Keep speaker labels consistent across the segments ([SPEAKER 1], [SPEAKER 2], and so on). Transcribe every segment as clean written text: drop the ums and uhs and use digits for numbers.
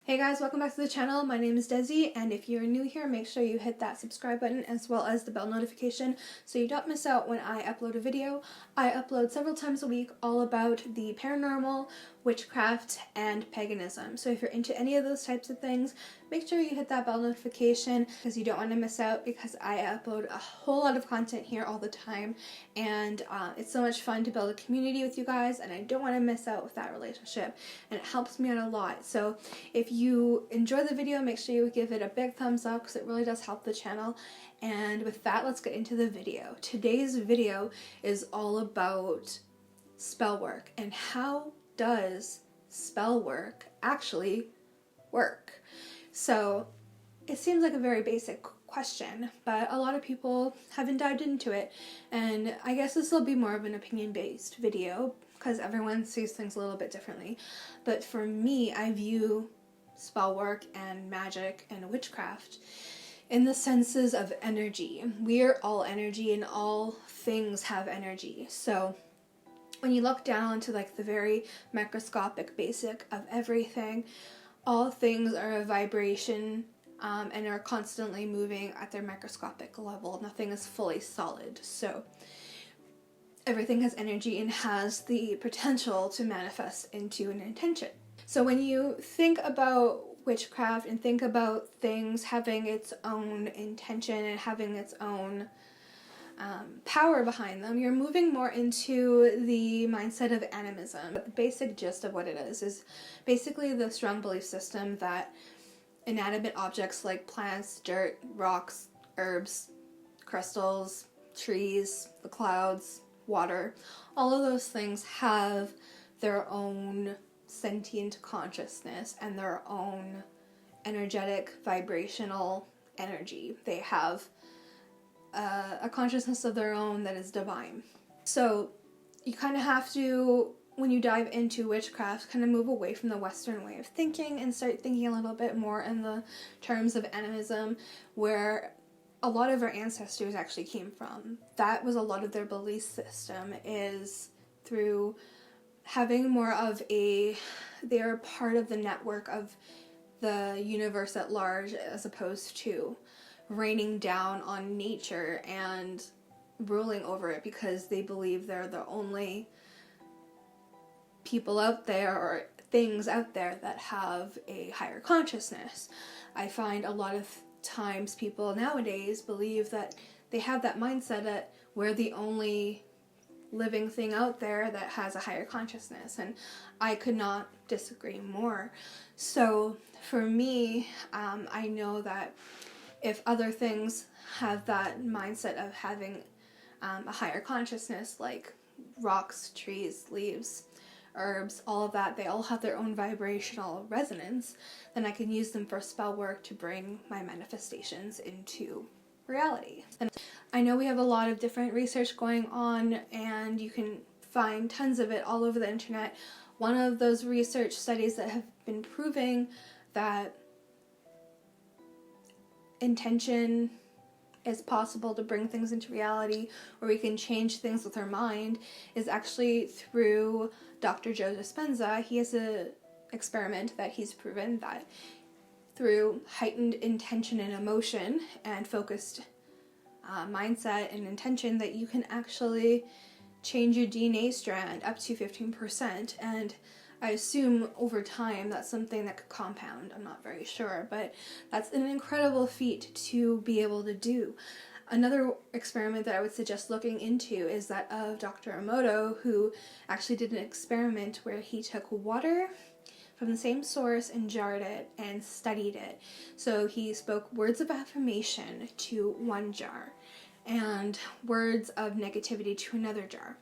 [SPEAKER 1] Hey guys, welcome back to the channel. My name is Desi, and if you're new here, make sure you hit that subscribe button as well as the bell notification so you don't miss out when I upload a video. I upload several times a week all about the paranormal, witchcraft, and paganism. So if you're into any of those types of things, make sure you hit that bell notification because you don't want to miss out, because I upload a whole lot of content here all the time, and it's so much fun to build a community with you guys, and I don't want to miss out with that relationship, and it helps me out a lot. So if you enjoy the video, make sure you give it a big thumbs up because it really does help the channel. And with that, let's get into the video. Today's video is all about spell work and how does spell work actually work. So it seems like a very basic question, but a lot of people haven't dived into it, and I guess this will be more of an opinion-based video because everyone sees things a little bit differently. But for me, I view spell work and magic and witchcraft in the senses of energy. We are all energy, and all things have energy. So when you look down to like the very microscopic basic of everything, all things are a vibration and are constantly moving at their microscopic level. Nothing is fully solid. So everything has energy and has the potential to manifest into an intention. So when you think about witchcraft and think about things having its own intention and having its own power behind them, you're moving more into the mindset of animism. But the basic gist of what it is basically the strong belief system that inanimate objects like plants, dirt, rocks, herbs, crystals, trees, the clouds, water, all of those things have their own sentient consciousness and their own energetic vibrational energy. They have a consciousness of their own that is divine. So you kind of have to, when you dive into witchcraft, kind of move away from the Western way of thinking and start thinking a little bit more in the terms of animism, where a lot of our ancestors actually came from. That was a lot of their belief system, is through having more of they're part of the network of the universe at large, as opposed to raining down on nature and ruling over it because they believe they're the only people out there or things out there that have a higher consciousness. I find a lot of times people nowadays believe that they have that mindset that we're the only living thing out there that has a higher consciousness, and I could not disagree more. So for me, I know that if other things have that mindset of having a higher consciousness, like rocks, trees, leaves, herbs, all of that, they all have their own vibrational resonance, then I can use them for spell work to bring my manifestations into reality. And I know we have a lot of different research going on, and you can find tons of it all over the internet. One of those research studies that have been proving that intention is possible to bring things into reality, or we can change things with our mind, is actually through Dr. Joe Dispenza. He has an experiment that he's proven that through heightened intention and emotion and focused mindset and intention, that you can actually change your DNA strand up to 15%. And I assume over time that's something that could compound. I'm not very sure, but that's an incredible feat to be able to do. Another experiment that I would suggest looking into is that of Dr. Emoto, who actually did an experiment where he took water from the same source and jarred it and studied it. So he spoke words of affirmation to one jar and words of negativity to another jar.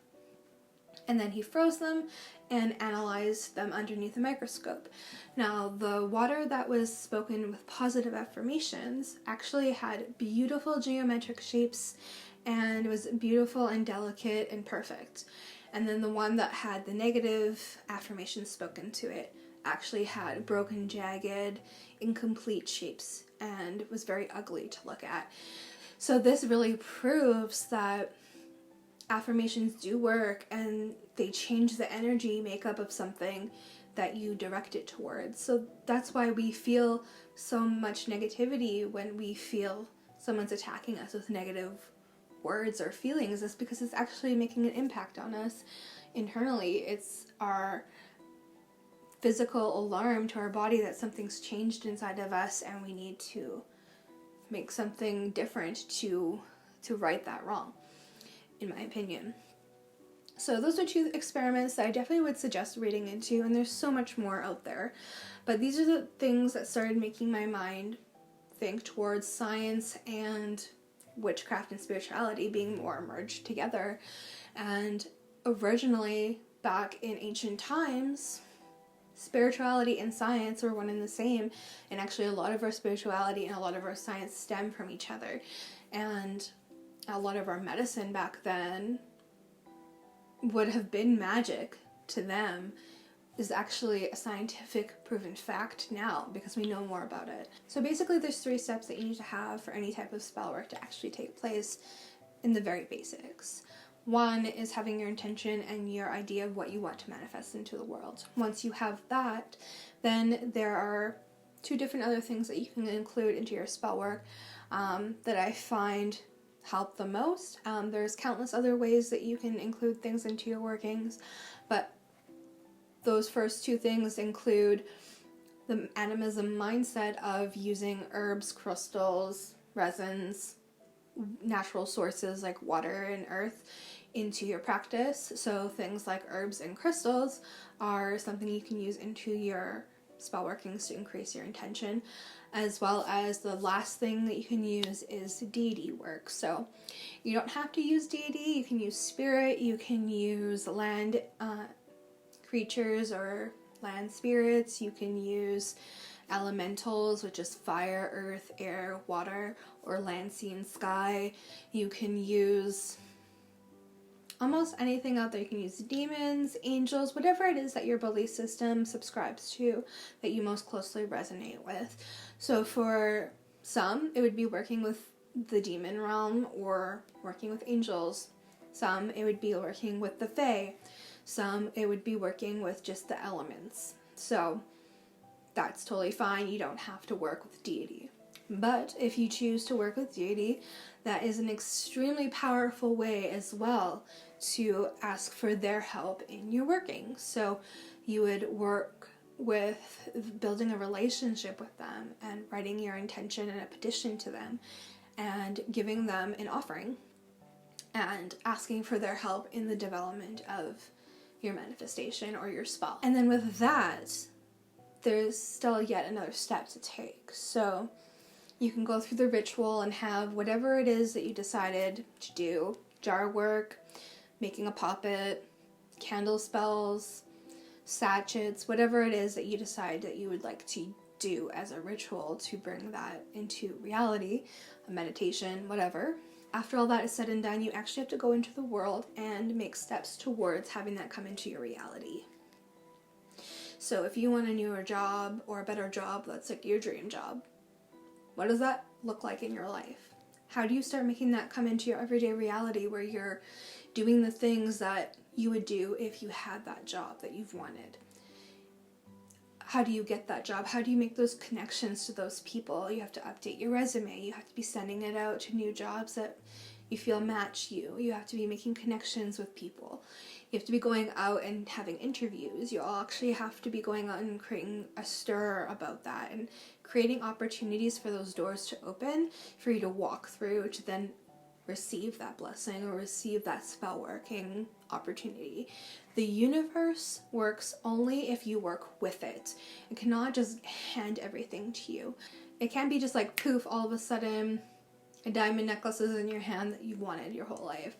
[SPEAKER 1] And then he froze them and analyzed them underneath a microscope. Now, the water that was spoken with positive affirmations actually had beautiful geometric shapes and was beautiful and delicate and perfect. And then the one that had the negative affirmations spoken to it actually had broken, jagged, incomplete shapes and was very ugly to look at. So this really proves that affirmations do work, and they change the energy makeup of something that you direct it towards. So that's why we feel so much negativity when we feel someone's attacking us with negative words or feelings, is because it's actually making an impact on us internally. It's our physical alarm to our body that something's changed inside of us and we need to make something different to right that wrong, in my opinion. So those are 2 experiments that I definitely would suggest reading into, and there's so much more out there. But these are the things that started making my mind think towards science and witchcraft and spirituality being more merged together. And originally, back in ancient times, spirituality and science were one and the same, and actually a lot of our spirituality and a lot of our science stem from each other. And a lot of our medicine back then would have been magic to them is actually a scientific proven fact now because we know more about it. So basically there's 3 steps that you need to have for any type of spell work to actually take place in the very basics. 1 is having your intention and your idea of what you want to manifest into the world. Once you have that, then there are 2 different other things that you can include into your spell work that I find help the most. There's countless other ways that you can include things into your workings, but those first 2 things include the animism mindset of using herbs, crystals, resins, natural sources like water and earth into your practice. So things like herbs and crystals are something you can use into your spell workings to increase your intention, as well as the last thing that you can use is deity work. So you don't have to use deity, you can use spirit, you can use land creatures or land spirits, you can use elementals, which is fire, earth, air, water, or land, sea, and sky. You can use almost anything out there. You can use demons, angels, whatever it is that your belief system subscribes to that you most closely resonate with. So for some, it would be working with the demon realm or working with angels. Some, it would be working with the fae. Some, it would be working with just the elements. So that's totally fine. You don't have to work with deity. But if you choose to work with deity, that is an extremely powerful way as well to ask for their help in your working. So you would work with building a relationship with them and writing your intention and a petition to them and giving them an offering and asking for their help in the development of your manifestation or your spell. And then with that, there's still yet another step to take. So you can go through the ritual and have whatever it is that you decided to do, jar work, making a poppet, candle spells, sachets, whatever it is that you decide that you would like to do as a ritual to bring that into reality, a meditation, whatever. After all that is said and done, you actually have to go into the world and make steps towards having that come into your reality. So if you want a newer job or a better job, that's like your dream job, what does that look like in your life? How do you start making that come into your everyday reality where you're doing the things that you would do if you had that job that you've wanted? How do you get that job? How do you make those connections to those people? You have to update your resume. You have to be sending it out to new jobs that you feel match you. You have to be making connections with people. You have to be going out and having interviews. You all actually have to be going out and creating a stir about that and creating opportunities for those doors to open for you to walk through to then receive that blessing or receive that spell working opportunity. The universe works only if you work with it. It cannot just hand everything to you. It can't be just like poof, all of a sudden a diamond necklace is in your hand that you've wanted your whole life.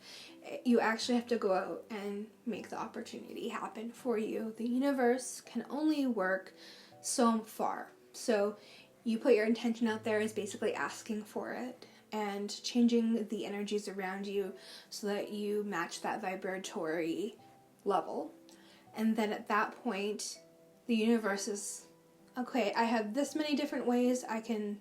[SPEAKER 1] You actually have to go out and make the opportunity happen for you. The universe can only work so far. So you put your intention out there as basically asking for it and changing the energies around you so that you match that vibratory level. And then at that point, the universe is, okay, I have this many different ways I can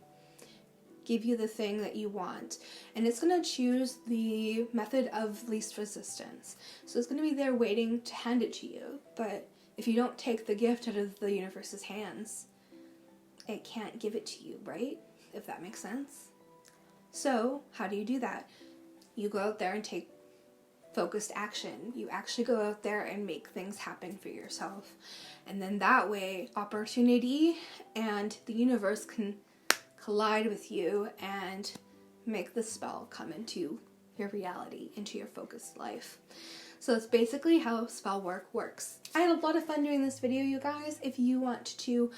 [SPEAKER 1] give you the thing that you want. And it's going to choose the method of least resistance. So it's going to be there waiting to hand it to you. But If you don't take the gift out of the universe's hands, it can't give it to you, right? If that makes sense. So, how do you do that? You go out there and take focused action. You actually go out there and make things happen for yourself. And then that way, opportunity and the universe can collide with you and make the spell come into your reality, into your focused life. So that's basically how spell work works. I had a lot of fun doing this video, you guys. If you want to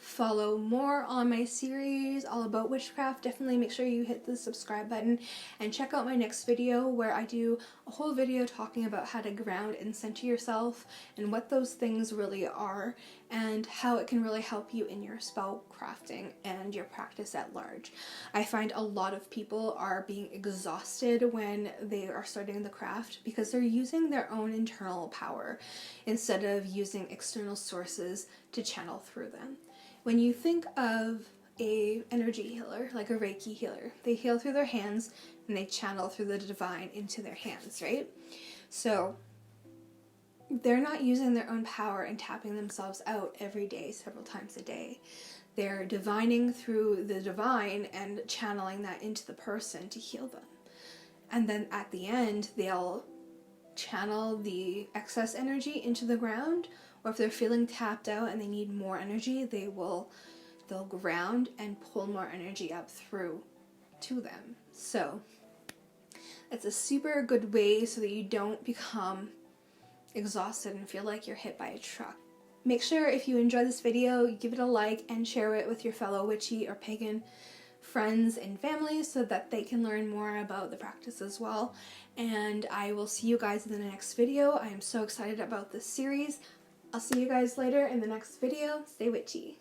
[SPEAKER 1] follow more on my series all about witchcraft, definitely make sure you hit the subscribe button and check out my next video where I do a whole video talking about how to ground and center yourself and what those things really are and how it can really help you in your spell crafting and your practice at large. I find a lot of people are being exhausted when they are starting the craft because they're using their own internal power instead of using external sources to channel through them. When you think of a energy healer, like a Reiki healer, they heal through their hands and they channel through the divine into their hands, right? So they're not using their own power and tapping themselves out every day, several times a day. They're divining through the divine and channeling that into the person to heal them. And then at the end, they'll channel the excess energy into the ground, or if they're feeling tapped out and they need more energy, they'll ground and pull more energy up through to them. So it's a super good way so that you don't become exhausted and feel like you're hit by a truck. Make sure if you enjoy this video, give it a like and share it with your fellow witchy or pagan friends and family so that they can learn more about the practice as well. And I will see you guys in the next video. I am so excited about this series. I'll see you guys later in the next video. Stay witchy.